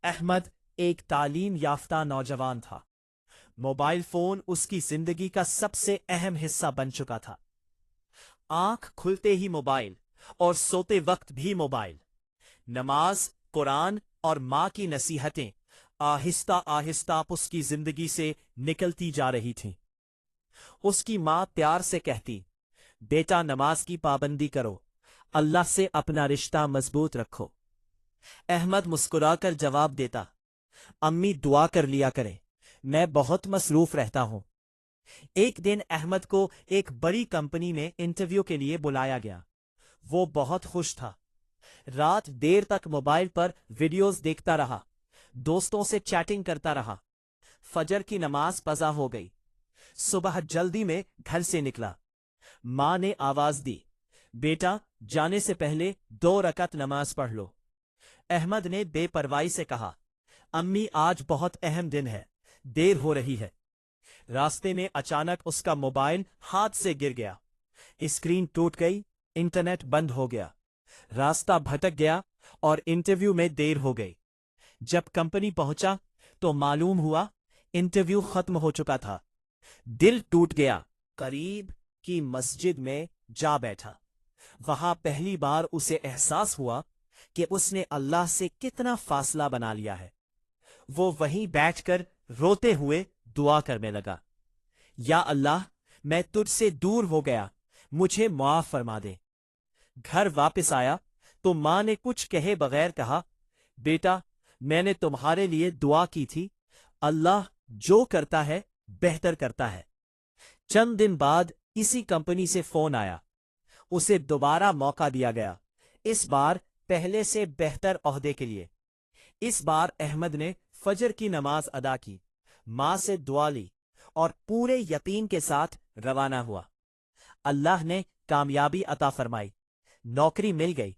احمد ایک تعلیم یافتہ نوجوان تھا۔ موبائل فون اس کی زندگی کا سب سے اہم حصہ بن چکا تھا۔ آنکھ کھلتے ہی موبائل اور سوتے وقت بھی موبائل۔ نماز، قرآن اور ماں کی نصیحتیں آہستہ آہستہ اس کی زندگی سے نکلتی جا رہی تھیں۔ اس کی ماں پیار سے کہتی، بیٹا نماز کی پابندی کرو، اللہ سے اپنا رشتہ مضبوط رکھو۔ احمد مسکرا کر جواب دیتا، امی دعا کر لیا کریں، میں بہت مصروف رہتا ہوں۔ ایک دن احمد کو ایک بڑی کمپنی میں انٹرویو کے لیے بلایا گیا۔ وہ بہت خوش تھا۔ رات دیر تک موبائل پر ویڈیوز دیکھتا رہا، دوستوں سے چیٹنگ کرتا رہا۔ فجر کی نماز قضا ہو گئی۔ صبح جلدی میں گھر سے نکلا۔ ماں نے آواز دی، بیٹا جانے سے پہلے 2 رکعت نماز پڑھ لو۔ احمد نے بے پرواہی سے کہا، امی آج بہت اہم دن ہے، دیر ہو رہی ہے۔ راستے میں اچانک اس کا موبائل ہاتھ سے گر گیا۔ اسکرین ٹوٹ گئی، انٹرنیٹ بند ہو گیا، راستہ بھٹک گیا اور انٹرویو میں دیر ہو گئی۔ جب کمپنی پہنچا تو معلوم ہوا انٹرویو ختم ہو چکا تھا۔ دل ٹوٹ گیا۔ قریب کی مسجد میں جا بیٹھا۔ وہاں پہلی بار اسے احساس ہوا کہ اس نے اللہ سے کتنا فاصلہ بنا لیا ہے۔ وہ وہیں بیٹھ کر روتے ہوئے دعا کرنے لگا، یا اللہ میں تجھ سے دور ہو گیا، مجھے معاف فرما دے۔ گھر واپس آیا تو ماں نے کچھ کہے بغیر کہا، بیٹا میں نے تمہارے لیے دعا کی تھی، اللہ جو کرتا ہے بہتر کرتا ہے۔ چند دن بعد اسی کمپنی سے فون آیا۔ اسے دوبارہ موقع دیا گیا، اس بار پہلے سے بہتر عہدے کے لیے۔ اس بار احمد نے فجر کی نماز ادا کی، ماں سے دعا لی اور پورے یقین کے ساتھ روانہ ہوا۔ اللہ نے کامیابی عطا فرمائی، نوکری مل گئی